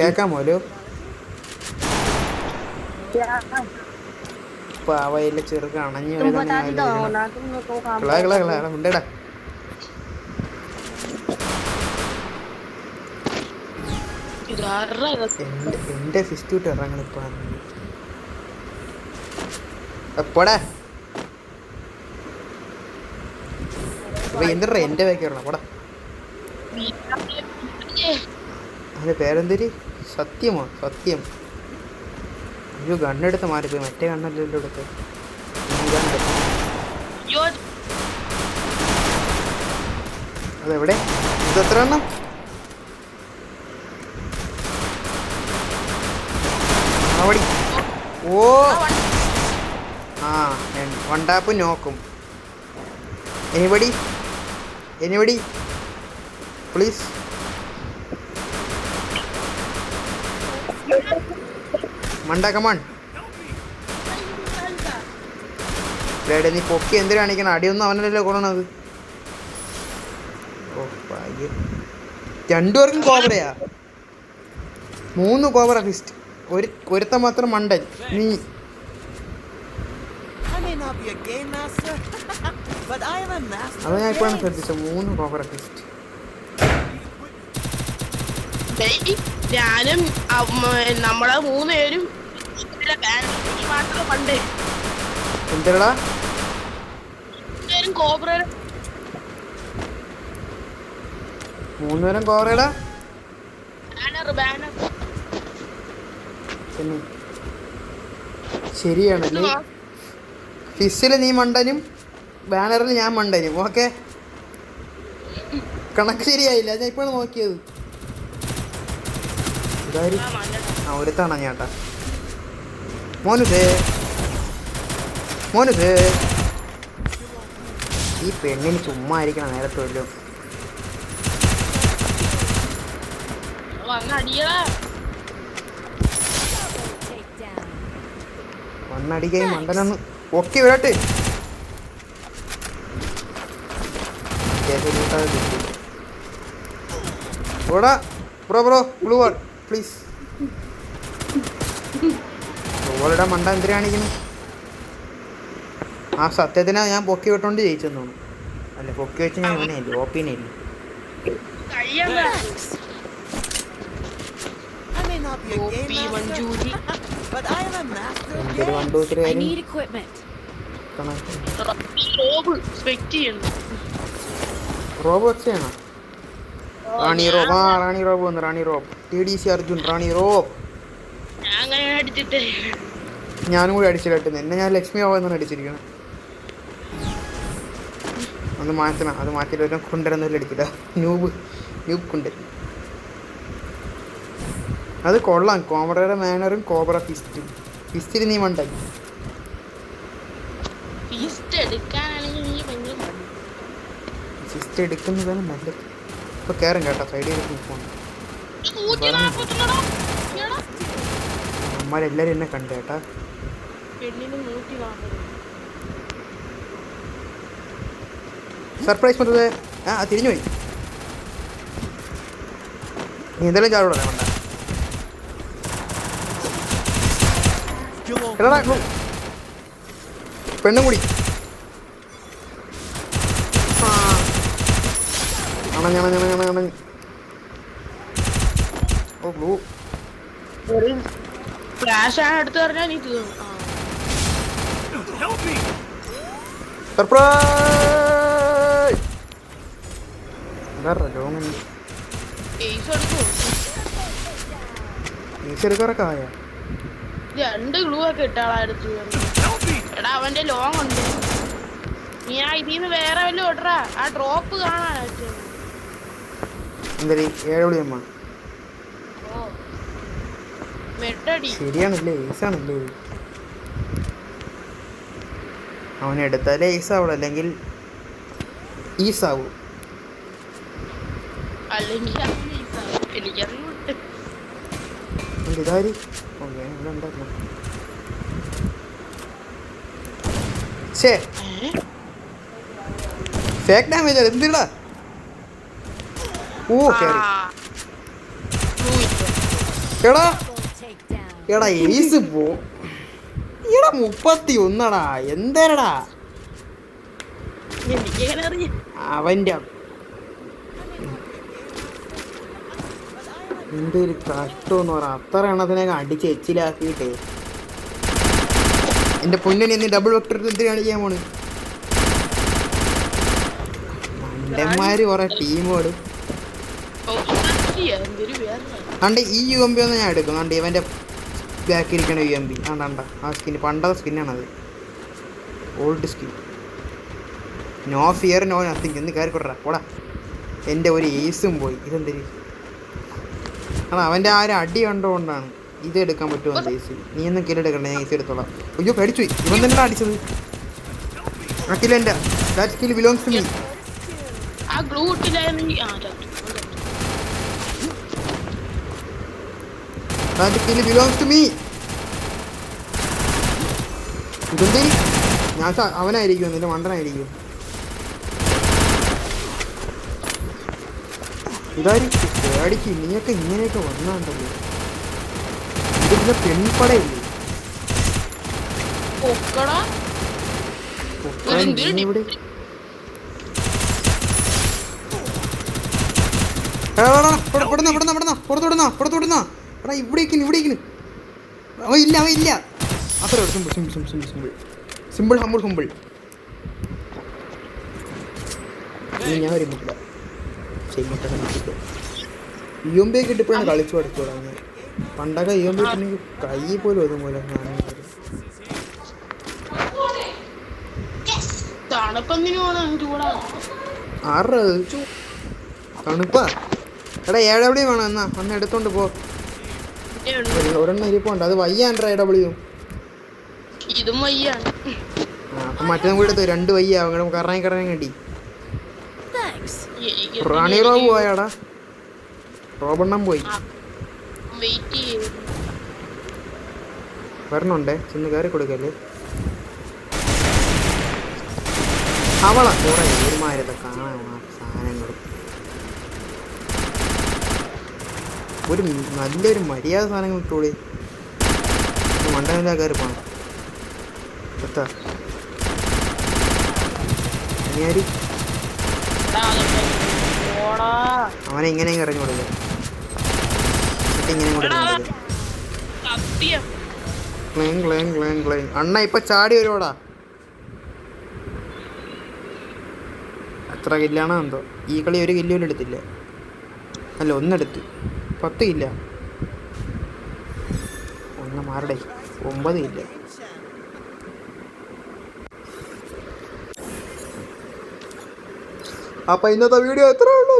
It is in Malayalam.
കേക്കാമോ? പാവയില്ല ചെറുക്ക് അണഞ്ഞു ഉണ്ടേടാ. എന്റെ സിസ്റ്റൂട്ട് ഇറങ്ങണിപ്പോ എപ്പോടാ എന്തിടാ എന്റെ വേക്കണം പോടാ. അതിന്റെ പേരെന്തൊരു സത്യമോ? സത്യം. അയ്യോ ഗണ്ണെടുത്ത് മാറിപ്പോയി. മറ്റേ ഗണ്ണല്ലോ എടുത്ത്. അതെവിടെ? ഇതെത്ര എണ്ണം? അവിടെ. ഓ ആ വണ്ടാപ്പ് നോക്കും. Anybody please. മണ്ട കമാൺ. നീ പൊക്കി എന്തിനു കാണിക്കണം? അടിയൊന്നും അവനല്ലോ കൊള്ളണത്. ഓ ഭാഗ്യം. രണ്ടുപേർക്കും കോബ്രയാ? 3 കോബ്ര ഫിസ്റ്റ്. ഒരുത്ത മാത്രം മണ്ടൻ. നീ അത് ഞാൻ ഇപ്പോഴാണ് ശ്രദ്ധിച്ചത്. 3 കോബ്ര ഫിസ്റ്റ്. ഞാനും നമ്മളെ 3 പേരും പണ്ട് എന്തടാ കോബ്ര 3 പേരും കോബ്രടാ. ശരിയാണല്ലേ? ഫിസ്സിൽ നീ മണ്ടനും ബാനറിൽ ഞാൻ മണ്ടനും. ഓക്കെ, കണക്ക് ശരിയായില്ല. ഞാൻ ഇപ്പോഴാണ് നോക്കിയത്. ഒരുത്താണോ ചേട്ടാ? മോനുസേ ഈ പെണ്ണിന് ചുമ്മാ ആയിരിക്കണം നേരത്തുമല്ലോ. വന്നടിക്കായി മണ്ടനൊന്ന് ഒക്കെ വരട്ടെ. ഓടാ ബ്രോ ബ്ലൂ വാൾ പ്ലീസ്. ബ്ലൂവാളിടാൻ മണ്ട എന്തിനാ കാണിക്കുന്നു? ആ സത്യത്തിനാ ഞാൻ പൊക്കി വിട്ടോണ്ട് ജയിച്ചെന്ന് തോന്നുന്നു. അല്ല പൊക്കി വെച്ച് ഞാൻ ഇവനെ ഓപ്പിനായിരുന്നു. എന്തൊരു 1 2 3 റോബ് വെച്ചാണോ? റാണി റോബ് വന്ന്. റാണി റോബ് TDC അർജുൻ. റാണി റോബ് ഞാനും കൂടി അടിച്ചിട്ട് എന്നെ ഞാൻ ലക്ഷ്മി ആവാന്നാണ് അടിച്ചിരിക്കണം. ഒന്ന് മാറ്റണം. അത് മാറ്റിയിട്ട് വരാൻ കൊണ്ടുവരുന്നതിൽ അടിക്കില്ല. ന്യൂബ് കൊണ്ടുവരും. അത് കൊള്ളാം. കോബ്രയുടെ മാനറും കോബ്ര ഫിസ്റ്റിൽ നീ മണ്ടായി. ഫിസ്റ്റ് എടുക്കുന്നതാണ് നല്ലത്. ഇപ്പൊ കയറും കേട്ടോ. സൈഡിൽ പോകണം. നമ്മളെല്ലാരും എന്നെ കണ്ടു കേട്ടാ. സർപ്രൈസ് പറ്റേ. തിരിഞ്ഞുപോയി. നീ എന്തെങ്കിലും ചാടൂടാ വേണ്ട. പെണ്ണും കൂടി അണഞ്ഞ. ഓ ബ്ലൂ എടുത്ത് പറഞ്ഞാൽ നീ സർപ്രൈസ്. 2 ഗ്ലൂ ഒക്കെ ഇട്ടാളാ എടുത്ത്. എടാ അവന്റെ ലോങ് ഉണ്ട്. നീ ഇതിന്ന് വേറെ വല്ലതും ഇടറാ. ആ ഡ്രോപ്പ് കാണാൻ ശരിയാണല്ലേ? ഏസാണല്ലേ? അവനെടുത്താലേ ഏസ് ആവുള്ളൂ, അല്ലെങ്കിൽ ഈസാവൂ. ഇതാര് ഫേക്ക് ഡാമേജ് എന്തിടാ? ഓ കയറി. എടാ എടാ ഏസ് പോ. എടാ 31 എന്തേരടാ എനിക്കെങ്ങനെ അറിയാം? അവൻ്റെ എന്തൊരു കഷ്ടമെന്ന് പറയാം. അത്ര എണ്ണത്തിനൊക്കെ അടിച്ച് എച്ചിലാക്കിയിട്ടേ. എൻ്റെ പൊന്നിനെ നീ ഡബിൾ വെക്ടർ എന്തിനാണ് ചെയ്യാൻ പോണ്? മണ്ടന്മാര് കുറെ ടീമോട് അണ്ട് ഈ UMP ഒന്ന് ഞാൻ എടുക്കും. അണ്ട് ഇവൻ്റെ ബാക്കിരിക്കണ UMP ആണ്ടാണ്ട ആ സ്കിൻ പണ്ടത്തെ സ്കിന്നാണത്. Old skin. No fear no nothing എന്ന് കയറി കൊടുറാ പോടാ. എൻ്റെ ഒരു ഏസും പോയി. ഇതെന്തൊരു ആണോ അവൻ്റെ ആ ഒരു അടി കണ്ടുകൊണ്ടാണ് ഇത് എടുക്കാൻ പറ്റുമോ ഏസ്. നീ ഒന്നും കില്ലെടുക്കണ്ട, ഞാൻ ഏസ് എടുത്തോളാം. അയ്യോ പേടിച്ചു. ഇവൻ തന്നെ അടിച്ചത്. ആ കില്ല് എൻ്റെ. That kill belongs to me. ആ ഗ്ലൂ ഇട്ടില്ലായിരുന്നെങ്കിൽ That kill belongs to me. ഇതെന്തേ ഞാൻ അവനായിരിക്കും, നിന്റെ മണ്ടനായിരിക്കും. ഇതായിരിക്കും പേടിക്ക്. നീയൊക്കെ ഇങ്ങനെയൊക്കെ വന്നാണ്ടല്ലോ. ഇതിന്റെ പെൺപടയില്ലേ ഇവിടെ? പുറത്തോടുന്ന എടാ ഇവിടേക്കിന്. അവൻ ഇല്ല അത്രേ സിമ്പിൾ ഹമ്പിൾ. ഞാൻ വരുന്നില്ല. UMP ഒക്കെ ഇട്ടിപ്പോഴാണ് കളിച്ചു പഠിച്ചോടാ. ഞാൻ പണ്ടൊക്കെ UMP ഇട്ടിട്ടുണ്ടെങ്കിൽ കൈ പോലും അതുപോലെ തണുപ്പാ. എടാ AW വേണം എന്നാ അന്ന് എടുത്തോണ്ട് പോ. ഒരെണ്ണം ഇരിപ്പുണ്ട്, അത് വയ്യാൻഡ്രാ AW. ഇതും വയ്യാണ്. അപ്പൊ മറ്റേ കൂടെ എടുത്തു 2 വയ്യ. കറങ്ങി കണ്ടി. റാണി റോബ് പോയാടാ. റോബണ്ണം പോയി. വരണുണ്ടേ, ചെന്ന് കയറി കൊടുക്കല്ലേ. അവളാ കുറെ ഒരുമാരത്തെ കാണാൻ സാധനങ്ങളും. ഒരു നല്ലൊരു മര്യാദ സാധനങ്ങൾ ഇട്ടോളി. മണ്ടനില്ലാ കയറി പോണം. എത്താ അവനെ ഇങ്ങനെ ഇറങ്ങി കൊടുക്കുക. അണ്ണ ഇപ്പൊ ചാടി വരുവാടാ. എത്ര കില്ലാണോ എന്തോ. ഈ കളി ഒരു കില്ല് പോലും എടുത്തില്ല. അല്ല ഒന്നെടുത്ത് 10 കില്ല. ഒന്ന് മാറടേ 9 കില്ല. അപ്പൊ ഇന്നത്തെ വീഡിയോ എത്ര ഉള്ളൂ?